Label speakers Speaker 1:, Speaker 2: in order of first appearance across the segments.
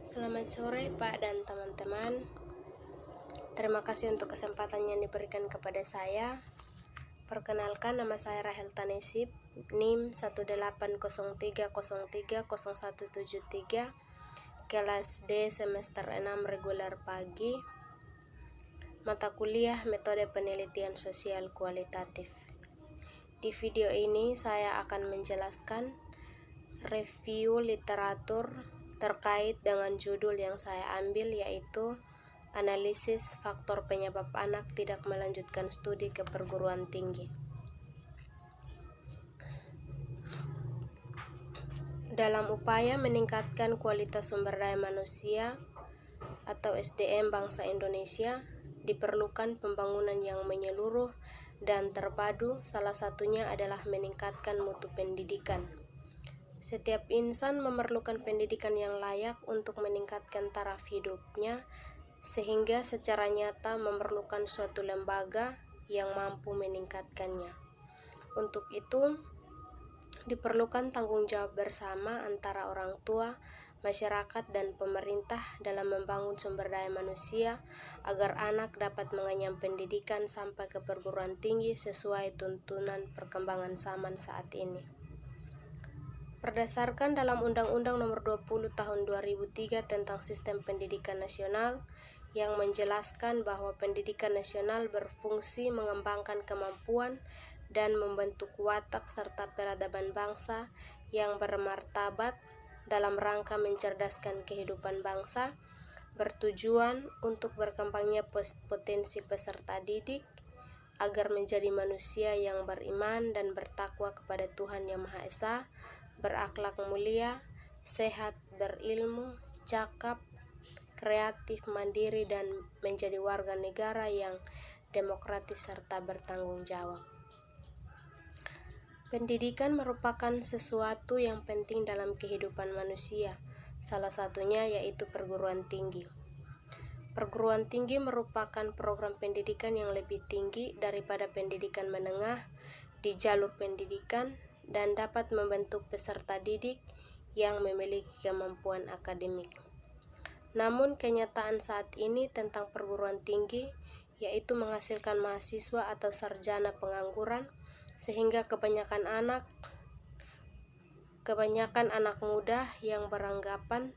Speaker 1: Selamat sore Pak dan teman-teman. Terima kasih untuk kesempatan yang diberikan kepada saya. Perkenalkan, nama saya Rahel Tanesib, NIM 18030300173, kelas D semester 6 reguler pagi. Mata kuliah Metode Penelitian Sosial Kualitatif. Di video ini saya akan menjelaskan review literatur terkait dengan judul yang saya ambil, yaitu Analisis Faktor Penyebab Anak Tidak Melanjutkan Studi ke Perguruan Tinggi. Dalam upaya meningkatkan kualitas sumber daya manusia atau SDM bangsa Indonesia, diperlukan pembangunan yang menyeluruh dan terpadu. Salah satunya adalah meningkatkan mutu pendidikan. Setiap insan memerlukan pendidikan yang layak untuk meningkatkan taraf hidupnya, sehingga secara nyata memerlukan suatu lembaga yang mampu meningkatkannya. Untuk itu, diperlukan tanggung jawab bersama antara orang tua, masyarakat, dan pemerintah dalam membangun sumber daya manusia agar anak dapat mengenyam pendidikan sampai ke perguruan tinggi sesuai tuntunan perkembangan zaman saat ini. Berdasarkan dalam Undang-Undang Nomor 20 Tahun 2003 tentang Sistem Pendidikan Nasional yang menjelaskan bahwa pendidikan nasional berfungsi mengembangkan kemampuan dan membentuk watak serta peradaban bangsa yang bermartabat dalam rangka mencerdaskan kehidupan bangsa, bertujuan untuk berkembangnya potensi peserta didik agar menjadi manusia yang beriman dan bertakwa kepada Tuhan Yang Maha Esa, berakhlak mulia, sehat, berilmu, cakap, kreatif, mandiri, dan menjadi warga negara yang demokratis serta bertanggung jawab. Pendidikan merupakan sesuatu yang penting dalam kehidupan manusia, salah satunya yaitu perguruan tinggi. Perguruan tinggi merupakan program pendidikan yang lebih tinggi daripada pendidikan menengah di jalur pendidikan dan dapat membentuk peserta didik yang memiliki kemampuan akademik. Namun kenyataan saat ini tentang perguruan tinggi yaitu menghasilkan mahasiswa atau sarjana pengangguran, sehingga kebanyakan anak muda yang beranggapan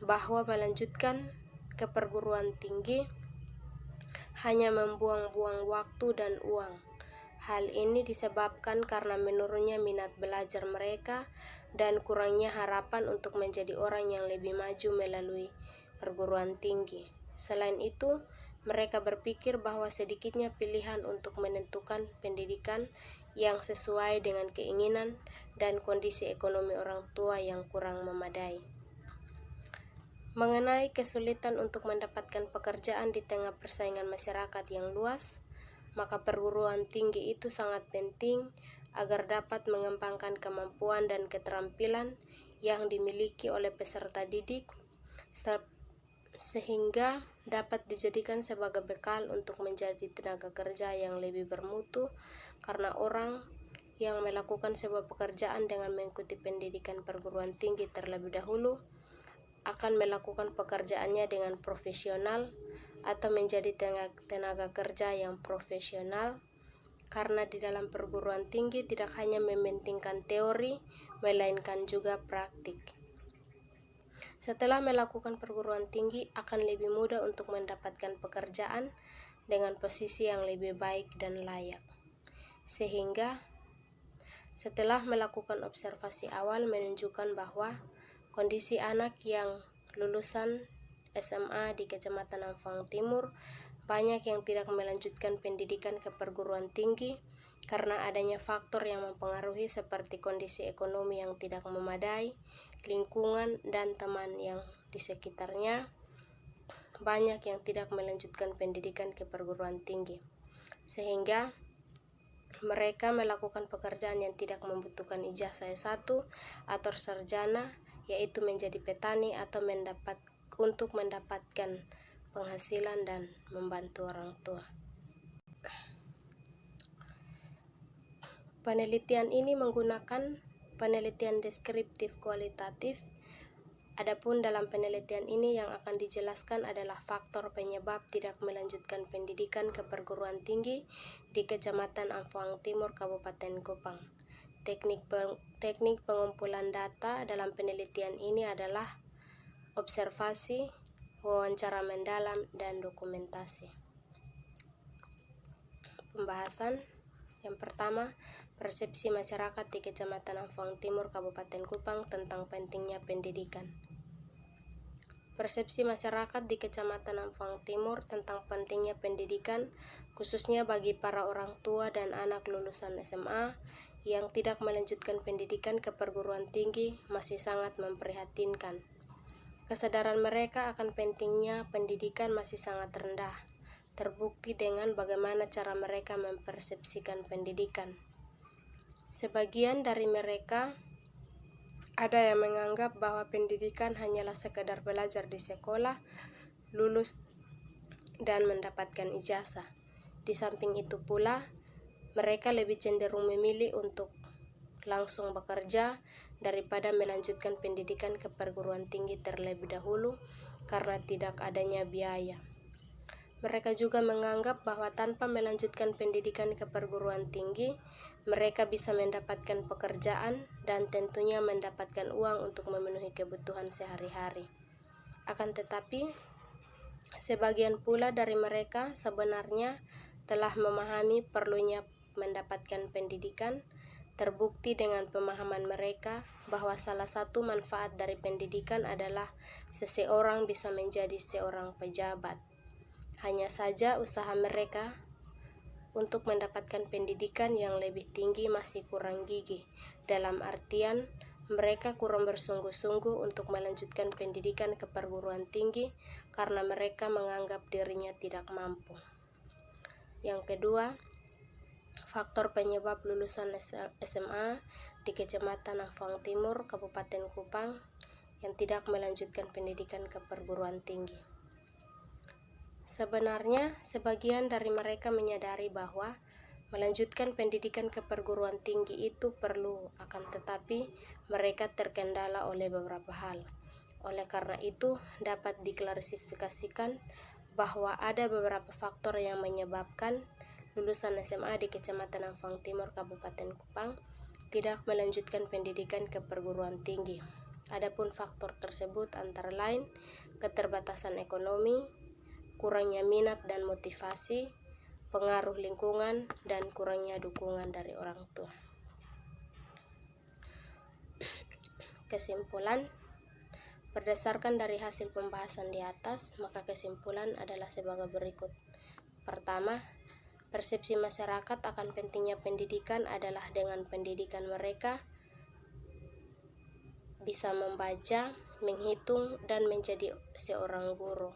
Speaker 1: bahwa melanjutkan ke perguruan tinggi hanya membuang-buang waktu dan uang. Hal ini disebabkan karena menurunnya minat belajar mereka dan kurangnya harapan untuk menjadi orang yang lebih maju melalui perguruan tinggi. Selain itu, mereka berpikir bahwa sedikitnya pilihan untuk menentukan pendidikan yang sesuai dengan keinginan dan kondisi ekonomi orang tua yang kurang memadai. Mengenai kesulitan untuk mendapatkan pekerjaan di tengah persaingan masyarakat yang luas, maka perguruan tinggi itu sangat penting agar dapat mengembangkan kemampuan dan keterampilan yang dimiliki oleh peserta didik, sehingga dapat dijadikan sebagai bekal untuk menjadi tenaga kerja yang lebih bermutu, karena orang yang melakukan sebuah pekerjaan dengan mengikuti pendidikan perguruan tinggi terlebih dahulu akan melakukan pekerjaannya dengan profesional atau menjadi tenaga kerja yang profesional, karena di dalam perguruan tinggi tidak hanya mementingkan teori, melainkan juga praktik. Setelah melakukan perguruan tinggi akan lebih mudah untuk mendapatkan pekerjaan dengan posisi yang lebih baik dan layak. Sehingga setelah melakukan observasi awal menunjukkan bahwa kondisi anak yang lulusan SMA di Kecamatan Ampang Timur banyak yang tidak melanjutkan pendidikan ke perguruan tinggi karena adanya faktor yang mempengaruhi seperti kondisi ekonomi yang tidak memadai, lingkungan, dan teman yang di sekitarnya. Banyak yang tidak melanjutkan pendidikan ke perguruan tinggi, sehingga mereka melakukan pekerjaan yang tidak membutuhkan ijazah S1 atau sarjana, yaitu menjadi petani atau untuk mendapatkan penghasilan dan membantu orang tua. Penelitian ini menggunakan penelitian deskriptif kualitatif Adapun dalam penelitian ini yang akan dijelaskan adalah faktor penyebab tidak melanjutkan pendidikan ke perguruan tinggi di Kecamatan Amphoang Timur, Kabupaten Kupang. Teknik pengumpulan data dalam penelitian ini adalah observasi, wawancara mendalam, dan dokumentasi. Pembahasan yang pertama, persepsi masyarakat di Kecamatan Amphoang Timur, Kabupaten Kupang tentang pentingnya pendidikan. Persepsi masyarakat di Kecamatan Amphoang Timur tentang pentingnya pendidikan, khususnya bagi para orang tua dan anak lulusan SMA yang tidak melanjutkan pendidikan ke perguruan tinggi, masih sangat memprihatinkan. Kesadaran mereka akan pentingnya pendidikan masih sangat rendah, terbukti dengan bagaimana cara mereka mempersepsikan pendidikan. Sebagian dari mereka ada yang menganggap bahwa pendidikan hanyalah sekedar belajar di sekolah, lulus, dan mendapatkan ijazah. Di samping itu pula, mereka lebih cenderung memilih untuk langsung bekerja daripada melanjutkan pendidikan ke perguruan tinggi terlebih dahulu karena tidak adanya biaya. Mereka juga menganggap bahwa tanpa melanjutkan pendidikan ke perguruan tinggi, mereka bisa mendapatkan pekerjaan dan tentunya mendapatkan uang untuk memenuhi kebutuhan sehari-hari. Akan tetapi, sebagian pula dari mereka sebenarnya telah memahami perlunya mendapatkan pendidikan, terbukti dengan pemahaman mereka bahwa salah satu manfaat dari pendidikan adalah seseorang bisa menjadi seorang pejabat. Hanya saja usaha mereka untuk mendapatkan pendidikan yang lebih tinggi masih kurang gigih, dalam artian mereka kurang bersungguh-sungguh untuk melanjutkan pendidikan ke perguruan tinggi karena mereka menganggap dirinya tidak mampu. Yang kedua, faktor penyebab lulusan SMA di Kecamatan Amphoang Timur, Kabupaten Kupang yang tidak melanjutkan pendidikan ke perguruan tinggi. Sebenarnya, sebagian dari mereka menyadari bahwa melanjutkan pendidikan ke perguruan tinggi itu perlu, akan tetapi mereka terkendala oleh beberapa hal. Oleh karena itu, dapat diklasifikasikan bahwa ada beberapa faktor yang menyebabkan lulusan SMA di Kecamatan Amphoang Timur, Kabupaten Kupang tidak melanjutkan pendidikan ke perguruan tinggi. Adapun faktor tersebut antara lain keterbatasan ekonomi, kurangnya minat dan motivasi, pengaruh lingkungan, dan kurangnya dukungan dari orang tua. Kesimpulan, berdasarkan dari hasil pembahasan di atas, maka kesimpulan adalah sebagai berikut. Pertama, persepsi masyarakat akan pentingnya pendidikan adalah dengan pendidikan mereka bisa membaca, menghitung, dan menjadi seorang guru.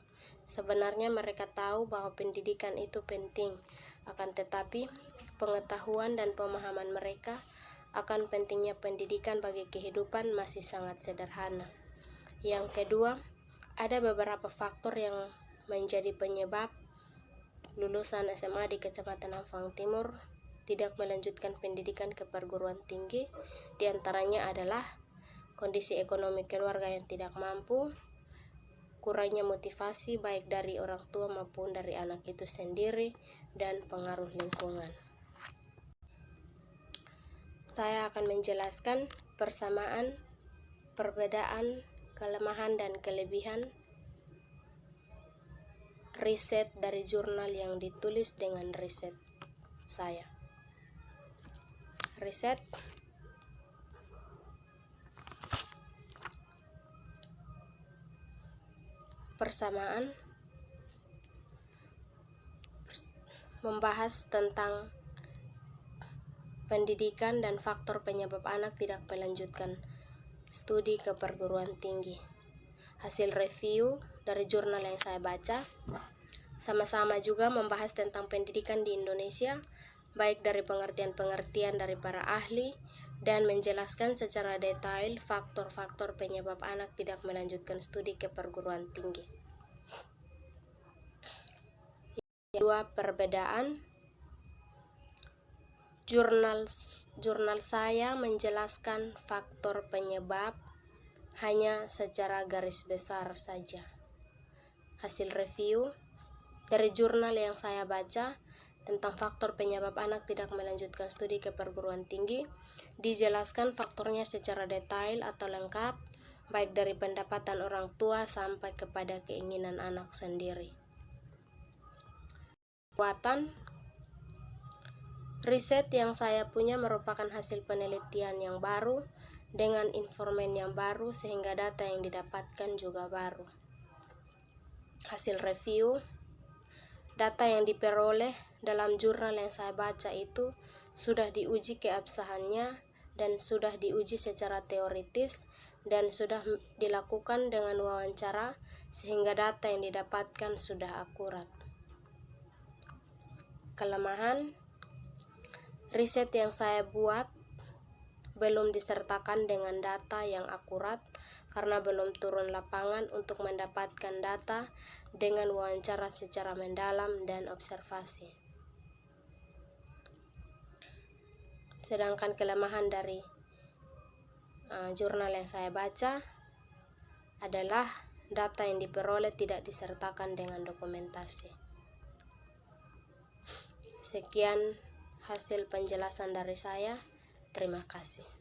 Speaker 1: Sebenarnya mereka tahu bahwa pendidikan itu penting, akan tetapi pengetahuan dan pemahaman mereka akan pentingnya pendidikan bagi kehidupan masih sangat sederhana. Yang kedua, ada beberapa faktor yang menjadi penyebab lulusan SMA di Kecamatan Amphoang Timur tidak melanjutkan pendidikan ke perguruan tinggi. Di antaranya adalah kondisi ekonomi keluarga yang tidak mampu, kurangnya motivasi baik dari orang tua maupun dari anak itu sendiri, dan pengaruh lingkungan. Saya akan menjelaskan persamaan, perbedaan, kelemahan, dan kelebihan riset dari jurnal yang ditulis dengan riset saya. Riset persamaan membahas tentang pendidikan dan faktor penyebab anak tidak melanjutkan studi ke perguruan tinggi. Hasil review dari jurnal yang saya baca sama-sama juga membahas tentang pendidikan di Indonesia, baik dari pengertian-pengertian dari para ahli dan menjelaskan secara detail faktor-faktor penyebab anak tidak melanjutkan studi ke perguruan tinggi. Kedua, perbedaan. Jurnal saya menjelaskan faktor penyebab hanya secara garis besar saja. Hasil review dari jurnal yang saya baca tentang faktor penyebab anak tidak melanjutkan studi ke perguruan tinggi, dijelaskan faktornya secara detail atau lengkap, baik dari pendapatan orang tua sampai kepada keinginan anak sendiri. Buatan riset yang saya punya merupakan hasil penelitian yang baru dengan informan yang baru, sehingga data yang didapatkan juga baru. Hasil review, data yang diperoleh dalam jurnal yang saya baca itu sudah diuji keabsahannya dan sudah diuji secara teoritis dan sudah dilakukan dengan wawancara, sehingga data yang didapatkan sudah akurat. Kelemahan, riset yang saya buat belum disertakan dengan data yang akurat karena belum turun lapangan untuk mendapatkan data dengan wawancara secara mendalam dan observasi. Sedangkan kelemahan dari jurnal yang saya baca adalah data yang diperoleh tidak disertakan dengan dokumentasi. Sekian hasil penjelasan dari saya. Terima kasih.